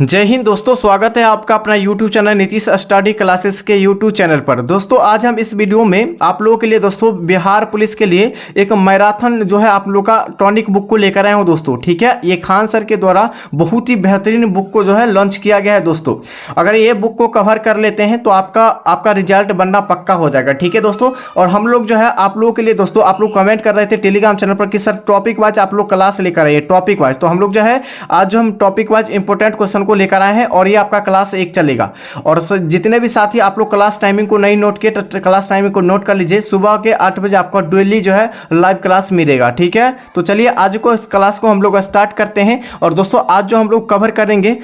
जय हिंद दोस्तों, स्वागत है आपका अपना YouTube channel Nitish study classes के YouTube चैनल पर। दोस्तों आज हम इस वीडियो में आप लोगों के लिए दोस्तों बिहार पुलिस के लिए एक मैराथन जो है आप लोग का टॉनिक बुक को लेकर आए हूँ दोस्तों। ठीक है, ये खान सर के द्वारा बहुत ही बेहतरीन बुक को जो है लॉन्च किया गया है दोस्तों। अगर ये बुक को कवर कर लेते हैं तो आपका रिजल्ट बनना पक्का हो जाएगा। ठीक है दोस्तों, और हम लोग जो है आप लोगों के लिए दोस्तों, आप लोग कमेंट कर रहे थे टेलीग्राम चैनल पर कि सर टॉपिक वाइज आप लोग क्लास लेकर आइए टॉपिक वाइज। तो हम लोग जो है आज जो हम टॉपिक वाइज इंपॉर्टेंट क्वेश्चन को लेकर आए हैं और ये आपका क्लास 1 चलेगा। और जितने भी साथी आप लोग क्लास टाइमिंग को नहीं नोट किए तो क्लास टाइमिंग को नोट कर लीजिए। सुबह के 8 बजे आपका डेली जो है लाइव क्लास मिलेगा। ठीक है, तो चलिए आज को इस क्लास को हम लोग स्टार्ट करते हैं। और दोस्तों आज जो हम लोग कवर करेंगे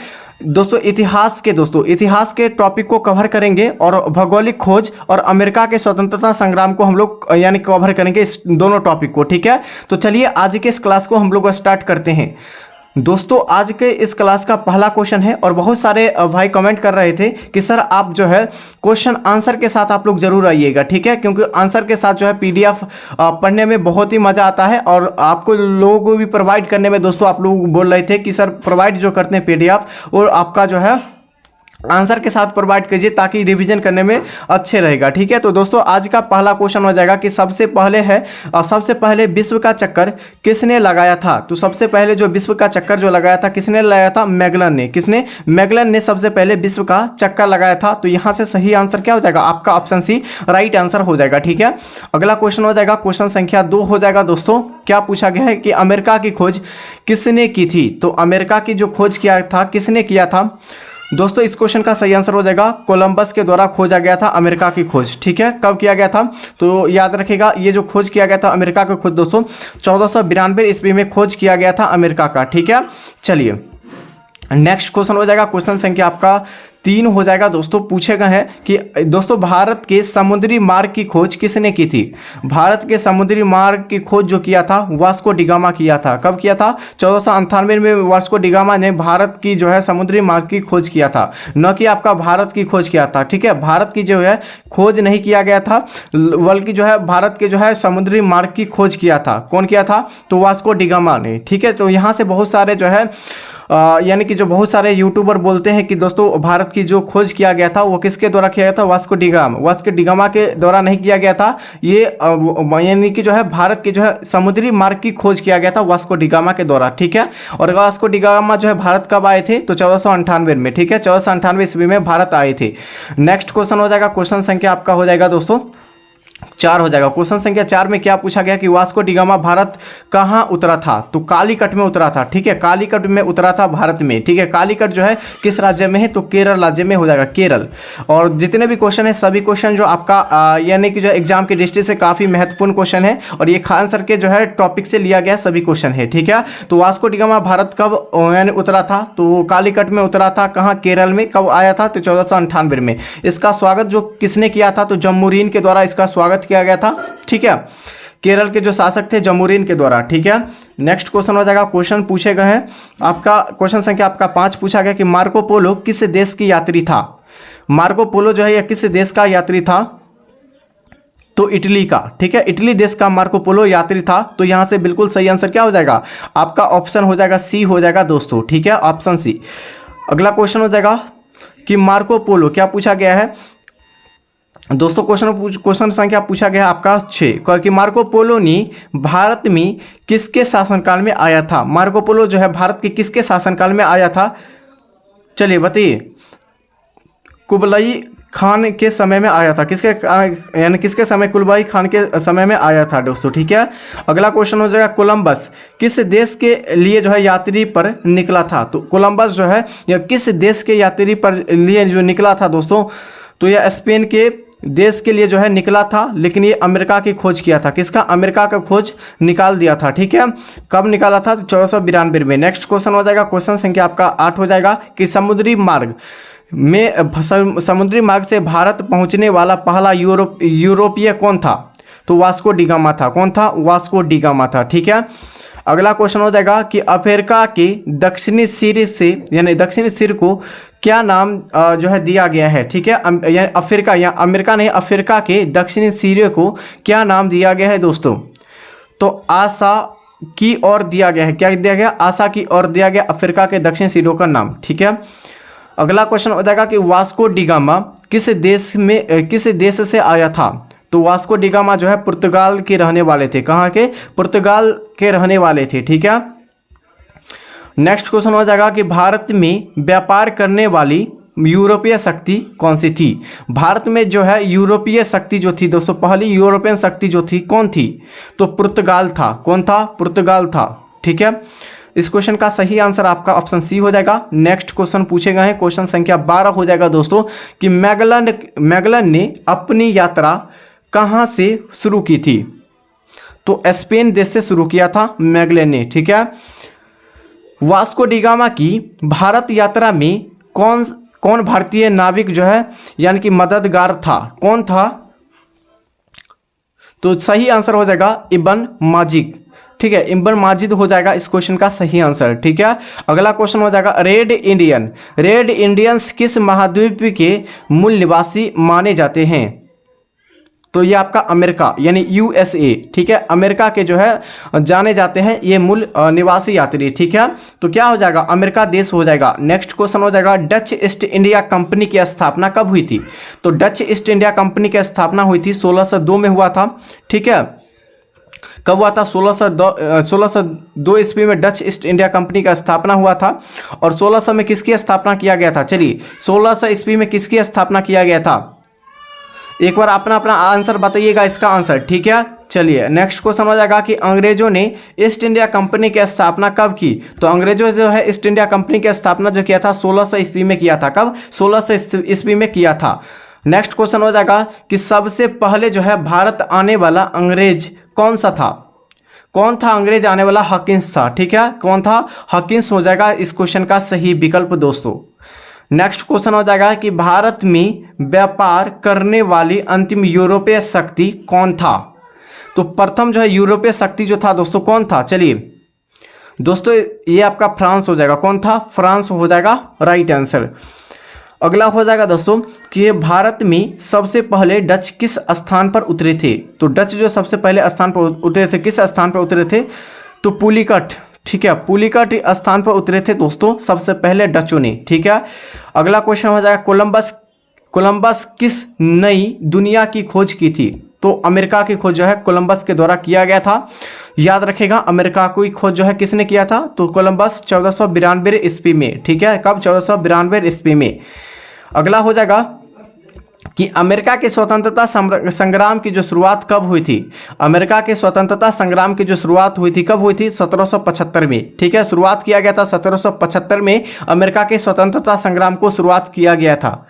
दोस्तों इतिहास के टॉपिक को कवर करेंगे और भौगोलिक खोज और अमेरिका के स्वतंत्रता संग्राम को हम लोग यानी कवर करेंगे, इस दोनों टॉपिक को। ठीक है, तो चलिए आज के इस क्लास को हम लोग स्टार्ट करते हैं। दोस्तों आज के इस क्लास का पहला क्वेश्चन है और बहुत सारे भाई कमेंट कर रहे थे कि सर आप जो है क्वेश्चन आंसर के साथ आप लोग जरूर आइएगा। ठीक है, क्योंकि आंसर के साथ जो है पीडीएफ पढ़ने में बहुत ही मज़ा आता है और आपको लोगों को भी प्रोवाइड करने में दोस्तों आप लोग बोल रहे थे कि सर प्रोवाइड जो करते हैं पीडीएफ और आपका जो है आंसर के साथ प्रोवाइड कीजिए ताकि रिवीजन करने में अच्छे रहेगा। ठीक है, तो दोस्तों आज का पहला क्वेश्चन हो जाएगा कि सबसे पहले विश्व का चक्कर किसने लगाया था। तो सबसे पहले जो विश्व का चक्कर जो लगाया था किसने लगाया था? मैगलन ने। मैगलन ने सबसे पहले विश्व का चक्कर लगाया था। तो यहाँ से सही आंसर क्या हो जाएगा? आपका ऑप्शन सी राइट आंसर हो जाएगा। ठीक है, अगला क्वेश्चन हो जाएगा क्वेश्चन संख्या 2 हो जाएगा दोस्तों। क्या पूछा गया है कि अमेरिका की खोज किसने की थी? तो अमेरिका की जो खोज किया था किसने किया था दोस्तों? इस क्वेश्चन का सही आंसर हो जाएगा कोलंबस के द्वारा खोजा गया था अमेरिका की खोज। ठीक है, कब किया गया था? तो याद रखिएगा ये जो खोज किया गया था अमेरिका की खोज दोस्तों 1492 ईस्वी में खोज किया गया था अमेरिका का। ठीक है, चलिए नेक्स्ट क्वेश्चन हो जाएगा क्वेश्चन संख्या आपका 3 हो जाएगा दोस्तों। पूछे गए हैं कि दोस्तों भारत के समुद्री मार्ग की खोज किसने की थी? भारत के समुद्री मार्ग की खोज जो किया था वास्को डिगामा किया था। कब किया था? 1498 में वास्को डिगामा ने भारत की जो है समुद्री मार्ग की खोज किया था, न कि आपका भारत की खोज किया था। ठीक है, भारत की जो है खोज नहीं किया गया था बल्कि जो है भारत के जो है समुद्री मार्ग की खोज किया था। कौन किया था? तो वास्को डिगामा ने। ठीक है, तो यहाँ से बहुत सारे जो है यानी कि जो बहुत सारे यूट्यूबर बोलते हैं कि दोस्तों भारत की जो खोज किया गया था वो किसके द्वारा किया गया था? वास्को डिगामा के द्वारा नहीं किया गया था। ये यानी कि जो है भारत के जो है समुद्री मार्ग की खोज किया गया था वास्को डिगामा के द्वारा। ठीक है, और वास्को डिगामा जो है भारत कब आए थे? तो 1498 में। ठीक है, 1498 ईस्वी में भारत आए थे। नेक्स्ट क्वेश्चन हो जाएगा क्वेश्चन संख्या आपका हो जाएगा दोस्तों 4 हो जाएगा। क्वेश्चन संख्या 4 में क्या पूछा गया कि वास्को डिगामा भारत कहाँ उतरा था? तो कालीकट में उतरा था। ठीक है, कालीकट में उतरा था भारत में। ठीक है, कालीकट जो है किस राज्य में है? तो केरल राज्य में हो जाएगा, केरल। और जितने भी क्वेश्चन है सभी क्वेश्चन जो आपका यानी कि जो एग्जाम की दृष्टि से काफ़ी महत्वपूर्ण क्वेश्चन है और ये खान सर के जो है टॉपिक से लिया गया सभी क्वेश्चन है। ठीक है, तो वास्को डिगामा भारत कब यानी उतरा था? तो कालीकट में उतरा था। कहाँ? केरल में। कब आया था? तो 1498 में। इसका स्वागत जो किसने किया था? तो जम्मूरीन के द्वारा इसका स्वागत किया गया था। ठीक है, केरल के जो शासक थे जम्मूरीन के द्वारा। ठीक है, नेक्स्ट क्वेश्चन हो जाएगा क्वेश्चन पूछे गए हैं आपका क्वेश्चन संख्या आपका 5 पूछा गया कि मार्को पोलो किस देश की यात्री था? मार्को पोलो जो है यह किस देश का यात्री था? तो इटली का। ठीक है, इटली देश का मार्को पोलो यात्री था। तो यहां से बिल्कुल सही आंसर क्या हो जाएगा? आपका ऑप्शन हो जाएगा सी हो जाएगा दोस्तों। ठीक है, ऑप्शन सी। अगला क्वेश्चन हो जाएगा कि मार्को पोलो क्या पूछा गया है दोस्तों? क्वेश्चन संख्या पूछा गया आपका 6 कि मार्को पोलो ने भारत में किसके शासनकाल में आया था? मार्को पोलो जो है भारत के किसके शासनकाल में आया था? चलिए बताइए। कुबलई खान के समय में आया था। किसके यानी किसके समय? कुबलई खान के समय में आया था दोस्तों। ठीक है, अगला क्वेश्चन हो जाएगा कोलंबस किस देश के लिए जो है यात्री पर निकला था? तो कोलंबस जो है यह किस देश के यात्री पर लिए जो निकला था दोस्तों? तो यह स्पेन के देश के लिए जो है निकला था, लेकिन ये अमेरिका की खोज किया था। किसका? अमेरिका का खोज निकाल दिया था। ठीक है, कब निकाला था? तो 1492 में। नेक्स्ट क्वेश्चन हो जाएगा क्वेश्चन संख्या आपका 8 हो जाएगा कि समुद्री मार्ग से भारत पहुंचने वाला पहला यूरोपीय कौन था? तो वास्को डिगामा था। कौन था? वास्को डिगामा था। ठीक है, अगला क्वेश्चन हो जाएगा कि अफ्रीका के दक्षिणी सिर से यानी दक्षिणी सिर को क्या नाम जो है दिया गया है? ठीक है, यानी अफ्रीका या अमेरिका नहीं, अफ्रीका के दक्षिणी सिरे को क्या नाम दिया गया है दोस्तों? तो की ओर दिया गया है, क्या दिया गया, आशा की ओर दिया गया अफ्रीका के दक्षिण सिरों का नाम। ठीक है, अगला क्वेश्चन हो जाएगा कि वास्को डिगामा किस देश से आया था। तो वास्को डिगामा जो है पुर्तगाल के रहने वाले थे। कहाँ के, पुर्तगाल के रहने वाले थे। ठीक है, नेक्स्ट क्वेश्चन हो जाएगा कि भारत में व्यापार करने वाली यूरोपीय शक्ति कौन सी थी। भारत में जो है यूरोपीय शक्ति जो थी दोस्तों, पहली यूरोपियन शक्ति जो थी कौन थी, तो पुर्तगाल था। कौन था, पुर्तगाल था। ठीक है, इस क्वेश्चन का सही आंसर आपका ऑप्शन सी हो जाएगा। नेक्स्ट क्वेश्चन पूछे गए हैं, क्वेश्चन संख्या 12 हो जाएगा दोस्तों कि मैगलन ने अपनी यात्रा कहाँ से शुरू की थी। तो स्पेन देश से शुरू किया था मैगलन ने। ठीक है, वास्को डिगामा की भारत यात्रा में कौन भारतीय नाविक जो है यानी कि मददगार था, कौन था। तो सही आंसर हो जाएगा इब्न माजिद। ठीक है, इब्न माजिद हो जाएगा इस क्वेश्चन का सही आंसर। ठीक है, अगला क्वेश्चन हो जाएगा रेड इंडियंस किस महाद्वीप के मूल निवासी माने जाते हैं। तो ये आपका अमेरिका यानी यूएसए। ठीक है, अमेरिका के जो है जाने जाते हैं ये मूल निवासी यात्री। ठीक है, तो क्या हो जाएगा, अमेरिका देश हो जाएगा। नेक्स्ट क्वेश्चन हो जाएगा डच ईस्ट इंडिया कंपनी की स्थापना कब हुई थी। तो डच ईस्ट इंडिया कंपनी की स्थापना हुई थी 1602 में हुआ था। ठीक है, कब हुआ था, 1602 ईस्वी में डच ईस्ट इंडिया कंपनी का स्थापना हुआ था। और 1600 में किसकी स्थापना किया गया था, चलिए 1600 ईस्वी में किसकी स्थापना किया गया था, एक बार अपना अपना आंसर बताइएगा इसका आंसर। ठीक है, चलिए नेक्स्ट क्वेश्चन हो जाएगा कि अंग्रेजों ने ईस्ट इंडिया कंपनी की स्थापना कब की। तो अंग्रेजों जो है ईस्ट इंडिया कंपनी की स्थापना जो किया था 1600 ईस्वी में किया था। कब, 1600 ईस्वी में किया था। नेक्स्ट क्वेश्चन हो जाएगा कि सबसे पहले जो है भारत आने वाला अंग्रेज कौन सा था। कौन था अंग्रेज आने वाला, हॉकिंस था। ठीक है, कौन था, हॉकिंस हो जाएगा इस क्वेश्चन का सही विकल्प दोस्तों। नेक्स्ट क्वेश्चन हो जाएगा कि भारत में व्यापार करने वाली अंतिम यूरोपीय शक्ति कौन था। तो प्रथम जो है यूरोपीय शक्ति जो था दोस्तों कौन था, चलिए दोस्तों ये आपका फ्रांस हो जाएगा। कौन था, फ्रांस हो जाएगा राइट आंसर। अगला हो जाएगा दोस्तों कि भारत में सबसे पहले डच किस स्थान पर उतरे थे। तो डच जो सबसे पहले स्थान पर उतरे थे, किस स्थान पर उतरे थे, तो पुलिकट। ठीक है, पुलिकट स्थान पर उतरे थे दोस्तों सबसे पहले डचों ने। ठीक है, अगला क्वेश्चन हो जाएगा कोलंबस किस नई दुनिया की खोज की थी। तो अमेरिका की खोज जो है कोलंबस के द्वारा किया गया था। याद रखेगा अमेरिका की खोज जो है किसने किया था, तो कोलंबस 1492 ईस्वी में। ठीक है, कब, 1492 ईस्वी में। अगला हो जाएगा कि अमेरिका के स्वतंत्रता संग्राम की जो शुरुआत कब हुई थी। अमेरिका के स्वतंत्रता संग्राम की जो शुरुआत हुई थी कब हुई थी, 1775 में। ठीक है, शुरुआत किया गया था 1775 में अमेरिका के स्वतंत्रता संग्राम को शुरुआत किया गया था।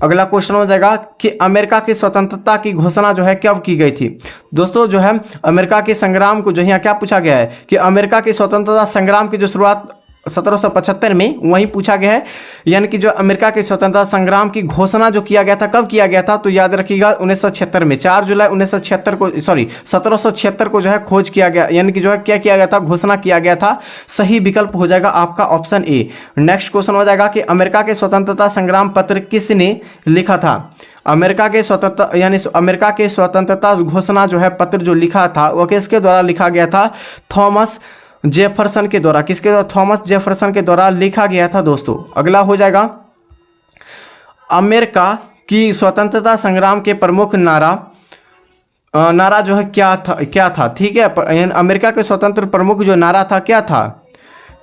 अगला क्वेश्चन हो जाएगा कि अमेरिका की स्वतंत्रता की घोषणा जो है कब की गई थी। दोस्तों जो है अमेरिका के संग्राम को जो यहाँ क्या पूछा गया है कि अमेरिका की स्वतंत्रता संग्राम की जो शुरुआत 1775 में वहीं पूछा गया है, यानी कि जो अमेरिका के स्वतंत्रता संग्राम की घोषणा जो किया गया था कब किया गया था, तो याद रखिएगा 1976 में, 4 जुलाई 1976 को, सॉरी 1776 को जो है खोज किया गया, यानी कि जो है क्या किया गया था, घोषणा किया गया था। सही विकल्प हो जाएगा आपका ऑप्शन ए। नेक्स्ट क्वेश्चन हो जाएगा कि अमेरिका के स्वतंत्रता संग्राम पत्र किसने लिखा था। अमेरिका के स्वतंत्रता यानी अमेरिका के स्वतंत्रता घोषणा जो है पत्र जो लिखा था वो किसके द्वारा लिखा गया था, थॉमस जेफरसन के द्वारा। किसके द्वारा, थॉमस जेफरसन के द्वारा लिखा गया था दोस्तों। अगला हो जाएगा अमेरिका की स्वतंत्रता संग्राम के प्रमुख नारा जो है क्या था। ठीक है, अमेरिका के स्वतंत्र प्रमुख जो नारा था क्या था,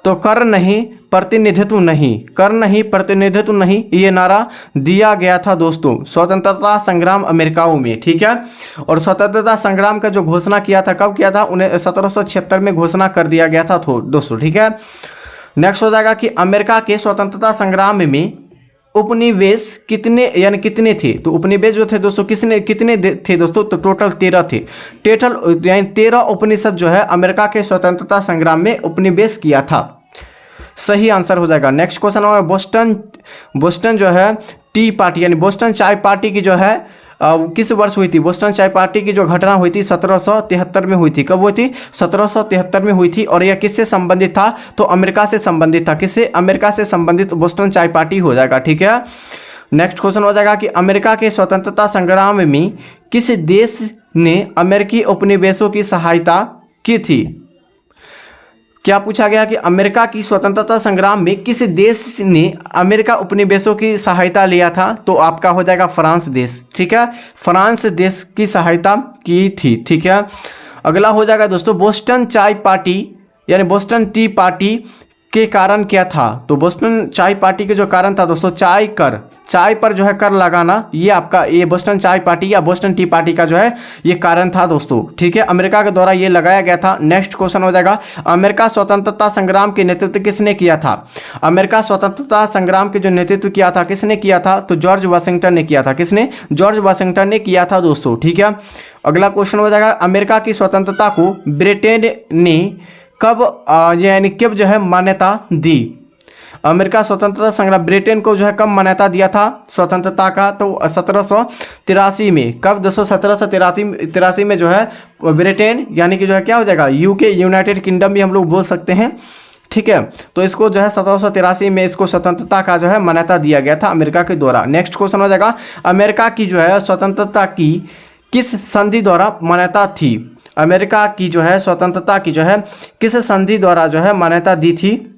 तो कर नहीं प्रतिनिधित्व नहीं, कर नहीं प्रतिनिधित्व नहीं, ये नारा दिया गया था दोस्तों स्वतंत्रता संग्राम अमेरिकाओं में। ठीक है, और स्वतंत्रता संग्राम का जो घोषणा किया था कब किया था, 1776 में घोषणा कर दिया गया था दोस्तों। ठीक है, नेक्स्ट हो जाएगा कि अमेरिका के स्वतंत्रता संग्राम में उपनिवेश कितने थे। तो उपनिवेश जो थे दोस्तों कितने थे दोस्तों, तो टोटल 13 थे। टोटल यानी 13 उपनिषद जो है अमेरिका के स्वतंत्रता संग्राम में उपनिवेश किया था। सही आंसर हो जाएगा। नेक्स्ट क्वेश्चन होगा बोस्टन जो है टी पार्टी यानी बोस्टन चाय पार्टी की जो है किस वर्ष हुई थी। बोस्टन चाय पार्टी की जो घटना हुई थी 1773 में हुई थी। कब हुई थी, 1773 में हुई थी। और यह किससे संबंधित था, तो अमेरिका से संबंधित था। किससे, अमेरिका से संबंधित बोस्टन चाय पार्टी हो जाएगा। ठीक है, नेक्स्ट क्वेश्चन हो जाएगा कि अमेरिका के स्वतंत्रता संग्राम में किस देश ने अमेरिकी उपनिवेशों की सहायता की थी। क्या पूछा गया कि अमेरिका की स्वतंत्रता संग्राम में किस देश ने अमेरिका उपनिवेशों की सहायता लिया था? तो आपका हो जाएगा फ्रांस देश। ठीक है, फ्रांस देश की सहायता की थी। ठीक है, अगला हो जाएगा दोस्तों बोस्टन चाय पार्टी यानी बोस्टन टी पार्टी के कारण क्या था? तो बोस्टन चाय पार्टी के जो कारण था दोस्तों, चाय पर जो है कर लगाना, ये आपका ये बोस्टन चाय पार्टी या बोस्टन टी पार्टी का जो है ये कारण था दोस्तों। ठीक है, अमेरिका के द्वारा ये लगाया गया था। नेक्स्ट क्वेश्चन हो जाएगा अमेरिका स्वतंत्रता संग्राम के नेतृत्व किसने किया था? अमेरिका स्वतंत्रता संग्राम के जो नेतृत्व किया था किसने किया था? तो जॉर्ज वाशिंगटन ने किया था। किसने? जॉर्ज वाशिंगटन ने किया था दोस्तों। ठीक है, अगला क्वेश्चन हो जाएगा अमेरिका की स्वतंत्रता को ब्रिटेन ने कब यानी कब जो है मान्यता दी? अमेरिका स्वतंत्रता संग्राम ब्रिटेन को जो है कब मान्यता दिया था स्वतंत्रता का? तो 1783 में। कब दोस्तों? 1783 में जो है ब्रिटेन यानी कि जो है क्या हो जाएगा यूके, यूनाइटेड किंगडम भी हम लोग बोल सकते हैं। ठीक है, तो इसको जो है 1783 में इसको स्वतंत्रता का जो है मान्यता दिया गया था अमेरिका के द्वारा। नेक्स्ट क्वेश्चन हो जाएगा अमेरिका की जो है स्वतंत्रता की किस संधि द्वारा मान्यता थी? अमेरिका की जो है स्वतंत्रता की जो है किस संधि द्वारा जो है मान्यता दी थी?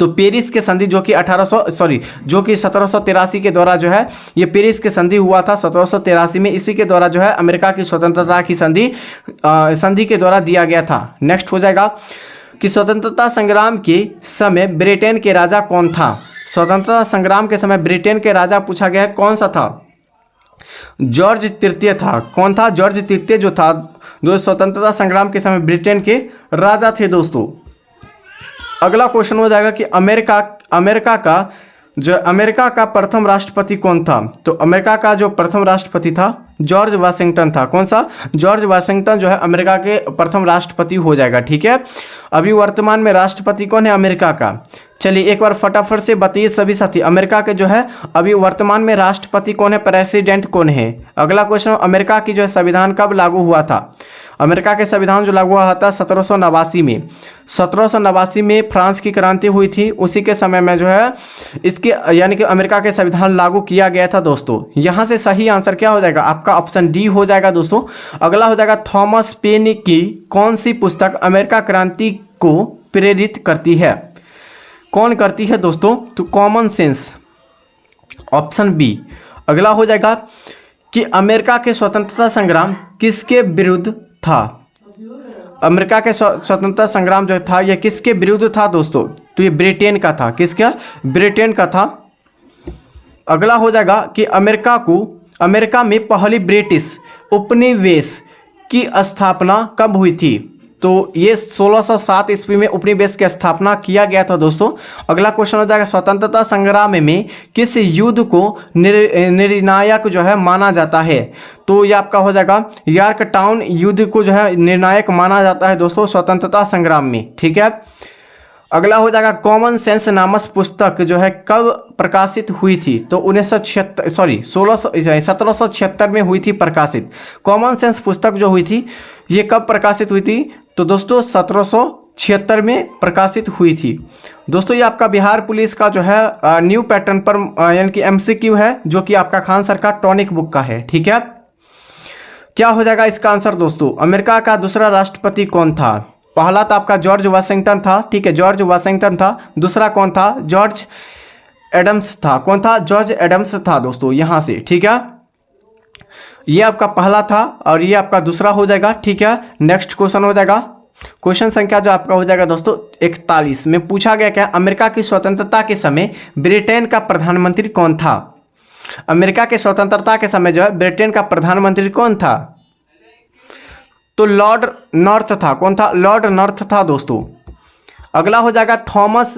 तो पेरिस के संधि जो कि 1783 के द्वारा जो है ये पेरिस के संधि हुआ था 1783 में। इसी के द्वारा जो है अमेरिका की स्वतंत्रता की संधि के द्वारा दिया गया था। नेक्स्ट हो जाएगा कि स्वतंत्रता संग्राम के समय ब्रिटेन के राजा कौन था? स्वतंत्रता संग्राम के समय ब्रिटेन के राजा पूछा गया है कौन सा था? जॉर्ज तृतीय था। कौन था? जॉर्ज तृतीय जो था जो स्वतंत्रता संग्राम के समय ब्रिटेन के राजा थे दोस्तों। अगला क्वेश्चन हो जाएगा कि अमेरिका का प्रथम राष्ट्रपति कौन था? तो अमेरिका का जो प्रथम राष्ट्रपति था जॉर्ज वाशिंगटन था। कौन सा? जॉर्ज वाशिंगटन जो है अमेरिका के प्रथम राष्ट्रपति हो जाएगा। ठीक है, अभी वर्तमान में राष्ट्रपति कौन है अमेरिका का? चलिए एक बार फटाफट से बताइए सभी साथी, अमेरिका के जो है अभी वर्तमान में राष्ट्रपति कौन है, प्रेसिडेंट कौन है? अगला क्वेश्चन, अमेरिका की जो है संविधान कब लागू हुआ था? अमेरिका के संविधान जो लागू हुआ था 1789 में। 1789 में फ्रांस की क्रांति हुई थी, उसी के समय में जो है इसके यानी कि अमेरिका के संविधान लागू किया गया था दोस्तों। यहाँ से सही आंसर क्या हो जाएगा? आपका ऑप्शन डी हो जाएगा दोस्तों। अगला हो जाएगा थॉमस पेन की कौन सी पुस्तक अमेरिका क्रांति को प्रेरित करती है? कौन करती है दोस्तों? तो कॉमन सेंस, ऑप्शन बी। अगला हो जाएगा कि अमेरिका के स्वतंत्रता संग्राम किसके विरुद्ध था? अमेरिका के स्वतंत्रता संग्राम जो था यह किसके विरुद्ध था दोस्तों? तो ये ब्रिटेन का था। किसका? ब्रिटेन का था। अगला हो जाएगा कि अमेरिका में पहली ब्रिटिश उपनिवेश की स्थापना कब हुई थी? तो ये 1607 ईस्वी में उपनिवेश की स्थापना किया गया था दोस्तों। अगला क्वेश्चन हो जाएगा स्वतंत्रता संग्राम में किस युद्ध को निर्णायक जो है माना जाता है? तो ये आपका हो जाएगा यॉर्कटाउन युद्ध को जो है निर्णायक माना जाता है दोस्तों स्वतंत्रता संग्राम में। ठीक है, अगला हो जाएगा कॉमन सेंस नामक पुस्तक जो है कब प्रकाशित हुई थी? तो 1776 में हुई थी प्रकाशित। कॉमन सेंस पुस्तक जो हुई थी ये कब प्रकाशित हुई थी? तो दोस्तों 1776 में प्रकाशित हुई थी दोस्तों। ये आपका बिहार पुलिस का जो है न्यू पैटर्न पर यानी कि MCQ है जो कि आपका खान सर का टॉनिक बुक का है। ठीक है, क्या हो जाएगा इसका आंसर दोस्तों? अमेरिका का दूसरा राष्ट्रपति कौन था? पहला तो आपका जॉर्ज वाशिंगटन था। ठीक है, जॉर्ज वाशिंगटन था। दूसरा कौन था? जॉर्ज एडम्स था। कौन था? जॉर्ज एडम्स था दोस्तों यहाँ से। ठीक है, ये आपका पहला था और ये आपका दूसरा हो जाएगा। ठीक है, नेक्स्ट क्वेश्चन हो जाएगा क्वेश्चन संख्या जो आपका हो जाएगा दोस्तों 41 में पूछा गया क्या अमेरिका की स्वतंत्रता के समय ब्रिटेन का प्रधानमंत्री कौन था? अमेरिका के स्वतंत्रता के समय जो है ब्रिटेन का प्रधानमंत्री कौन था? तो लॉर्ड नॉर्थ था। कौन था? लॉर्ड नॉर्थ था दोस्तों। अगला हो जाएगा थॉमस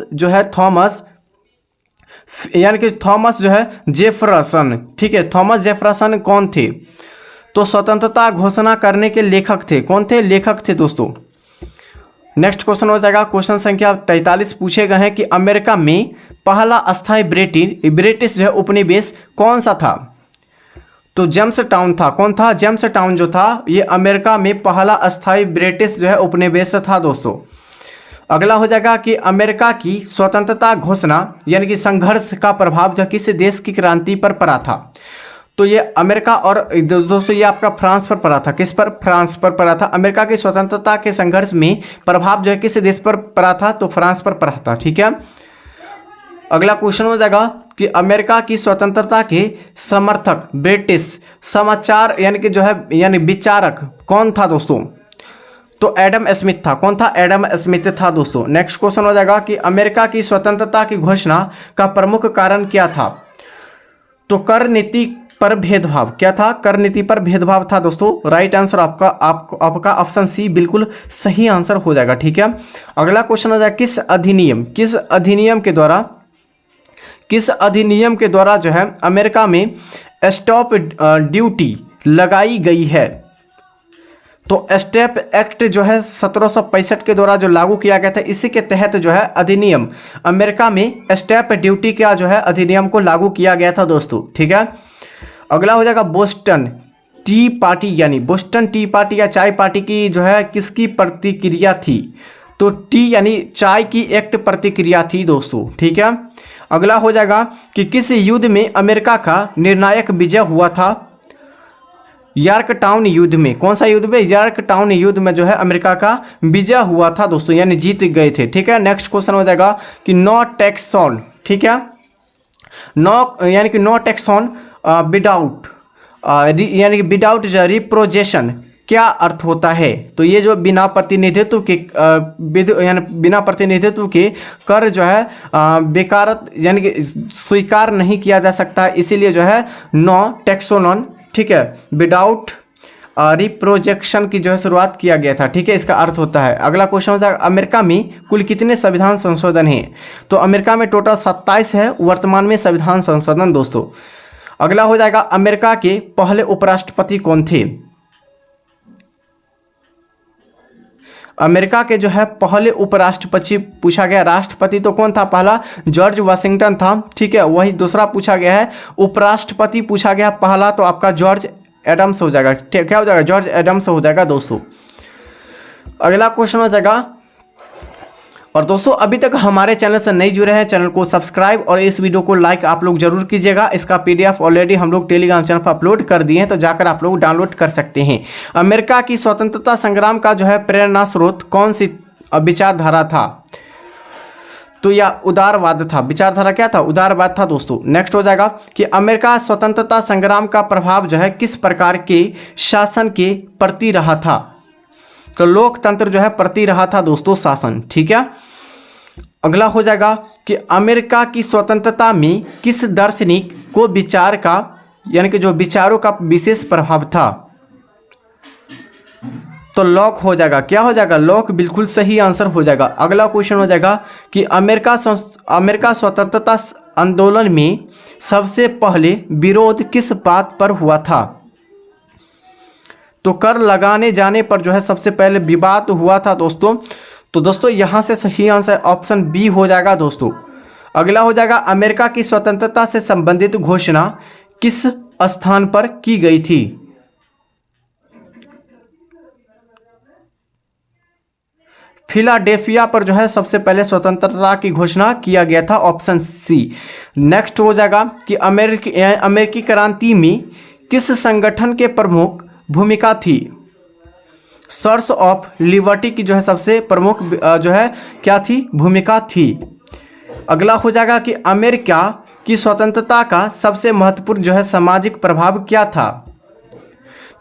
यानी कि थॉमस जो है जेफरसन। ठीक है, थॉमस जेफरसन कौन थे? तो स्वतंत्रता घोषणा करने के लेखक थे। कौन थे? लेखक थे दोस्तों। नेक्स्ट क्वेश्चन हो जाएगा क्वेश्चन संख्या 43 पूछे गए हैं कि अमेरिका में पहला अस्थायी ब्रिटिश जो है उपनिवेश कौन सा था? तो जेम्स टाउन था। कौन था? जेम्स टाउन जो था ये अमेरिका में पहला अस्थायी ब्रिटिश जो है उपनिवेश था दोस्तों। अगला हो जाएगा कि अमेरिका की स्वतंत्रता घोषणा यानी कि संघर्ष का प्रभाव जो किस देश की क्रांति पर पड़ा था? तो ये अमेरिका और दोस्तों ये आपका फ्रांस पर पड़ा था। किस पर? फ्रांस पर पड़ा था। अमेरिका की स्वतंत्रता के संघर्ष में प्रभाव जो है किस देश पर पड़ा था? तो फ्रांस पर पड़ा था। ठीक है, अगला क्वेश्चन हो जाएगा कि अमेरिका की स्वतंत्रता के समर्थक ब्रिटिश समाचार यानी विचारक कौन था दोस्तों? तो एडम स्मिथ था। कौन था? एडम स्मिथ था दोस्तों। नेक्स्ट क्वेश्चन हो जाएगा कि अमेरिका की स्वतंत्रता की घोषणा का प्रमुख कारण क्या था? तो कर नीति पर भेदभाव। क्या था? कर नीति पर भेदभाव था दोस्तों। राइट आंसर आपका ऑप्शन सी बिल्कुल सही आंसर हो जाएगा। ठीक है, अगला क्वेश्चन हो जाएगा किस अधिनियम के द्वारा जो है अमेरिका में स्टॉप ड्यूटी लगाई गई है? तो स्टेप एक्ट जो है 1765 के द्वारा जो लागू किया गया था, इसी के तहत जो है अधिनियम अमेरिका में स्टेप ड्यूटी का जो है अधिनियम को लागू किया गया था दोस्तों। ठीक है, अगला हो जाएगा बोस्टन टी पार्टी या चाय पार्टी की जो है किसकी प्रतिक्रिया थी? तो टी यानी चाय की एक्ट प्रतिक्रिया थी दोस्तों। ठीक है, अगला हो जाएगा कि किस युद्ध में अमेरिका का निर्णायक विजय हुआ था? यॉर्कटाउन युद्ध में। कौन सा युद्ध में? यॉर्कटाउन युद्ध में जो है अमेरिका का विजय हुआ था दोस्तों, यानी जीत गए थे। ठीक है, नेक्स्ट क्वेश्चन हो जाएगा कि नो टैक्स ऑन। ठीक है, नो टैक्स ऑन विदाउट रिप्रोजेशन क्या अर्थ होता है? तो ये जो बिना प्रतिनिधित्व के कर जो है बेकारत यानी कि स्वीकार नहीं किया जा सकता, इसीलिए जो है नो टैक्स ऑन, ठीक है, विदाउट रिप्रोजेक्शन की जो है शुरुआत किया गया था। ठीक है, इसका अर्थ होता है। अगला क्वेश्चन होता है अमेरिका में कुल कितने संविधान संशोधन हैं? तो अमेरिका में टोटल 27 है वर्तमान में संविधान संशोधन दोस्तों। अगला हो जाएगा अमेरिका के पहले उपराष्ट्रपति कौन थे? अमेरिका के जो है पहले उपराष्ट्रपति पूछा गया। राष्ट्रपति तो कौन था? पहला जॉर्ज वाशिंगटन था। ठीक है, वही दूसरा पूछा गया है। उपराष्ट्रपति पूछा गया पहला, तो आपका जॉर्ज एडम्स हो जाएगा। क्या हो जाएगा? जॉर्ज एडम्स हो जाएगा दोस्तों। अगला क्वेश्चन हो जाएगा, और दोस्तों अभी तक हमारे चैनल से नहीं जुड़े हैं, चैनल को सब्सक्राइब और इस वीडियो को लाइक आप लोग जरूर कीजिएगा। इसका पीडीएफ ऑलरेडी हम लोग टेलीग्राम चैनल पर अपलोड कर दिए हैं, तो जाकर आप लोग डाउनलोड कर सकते हैं। अमेरिका की स्वतंत्रता संग्राम का जो है प्रेरणा स्रोत कौन सी विचारधारा था? तो यह उदारवाद था। विचारधारा क्या था? उदारवाद था दोस्तों। नेक्स्ट हो जाएगा कि अमेरिका स्वतंत्रता संग्राम का प्रभाव जो है किस प्रकार के शासन के प्रति रहा था? तो लोकतंत्र जो है प्रति रहा था दोस्तों, शासन। ठीक है, अगला हो जाएगा कि अमेरिका की स्वतंत्रता में किस दार्शनिक को विचार का यानी कि जो विचारों का विशेष प्रभाव था? तो लॉक हो जाएगा। क्या हो जाएगा? लॉक बिल्कुल सही आंसर हो जाएगा। अगला क्वेश्चन हो जाएगा कि अमेरिका स्वतंत्रता आंदोलन में सबसे पहले विरोध किस बात पर हुआ था? तो कर लगाने जाने पर जो है सबसे पहले विवाद हुआ था दोस्तों। तो दोस्तों यहाँ से सही आंसर ऑप्शन बी हो जाएगा दोस्तों। अगला हो जाएगा अमेरिका की स्वतंत्रता से संबंधित घोषणा किस स्थान पर की गई थी? फिलाडेल्फिया पर जो है सबसे पहले स्वतंत्रता की घोषणा किया गया था, ऑप्शन सी। नेक्स्ट हो जाएगा कि अमेरिकी क्रांति में किस संगठन के प्रमुख भूमिका थी? सर्स ऑफ लिबर्टी की जो है सबसे प्रमुख जो है क्या थी? भूमिका थी। अगला हो जाएगा कि अमेरिका की स्वतंत्रता का सबसे महत्वपूर्ण जो है सामाजिक प्रभाव क्या था?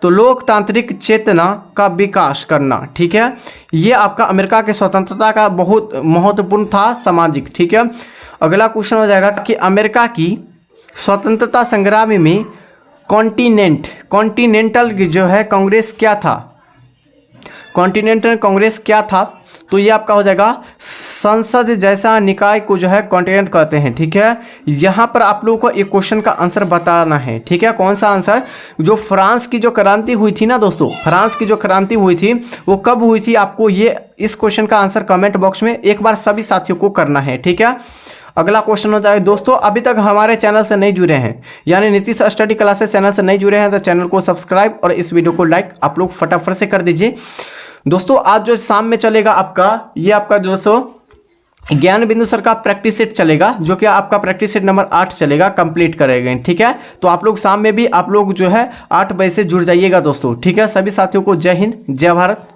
तो लोकतांत्रिक चेतना का विकास करना। ठीक है, ये आपका अमेरिका के स्वतंत्रता का बहुत महत्वपूर्ण था सामाजिक। ठीक है, अगला क्वेश्चन हो जाएगा कि अमेरिका की स्वतंत्रता संग्राम में कॉन्टिनेंटल जो है कांग्रेस क्या था? कॉन्टिनेंटल कांग्रेस क्या था? तो ये आपका हो जाएगा संसद जैसा निकाय को जो है कॉन्टिनेंट कहते हैं। ठीक है, यहाँ पर आप लोगों को एक क्वेश्चन का आंसर बताना है। ठीक है, कौन सा आंसर? जो फ्रांस की जो क्रांति हुई थी ना दोस्तों, फ्रांस की जो क्रांति हुई थी वो कब हुई थी? आपको ये इस क्वेश्चन का आंसर कमेंट बॉक्स में एक बार सभी साथियों को करना है। ठीक है, अगला क्वेश्चन हो जाए दोस्तों, अभी तक हमारे चैनल से नहीं जुड़े हैं यानी नीतीश स्टडी क्लासेस चैनल से नहीं जुड़े हैं, तो चैनल को सब्सक्राइब और इस वीडियो को लाइक आप लोग फटाफट से कर दीजिए। दोस्तों आज जो शाम में चलेगा आपका ये आपका दोस्तों ज्ञान बिंदु सर का प्रैक्टिस सेट चलेगा, जो कि आपका प्रैक्टिस सेट नंबर 8 चलेगा, कंप्लीट करेंगे। ठीक है, तो आप लोग शाम में भी आप लोग जो है 8 बजे से जुड़ जाइएगा दोस्तों। ठीक है, सभी साथियों को जय हिंद, जय भारत।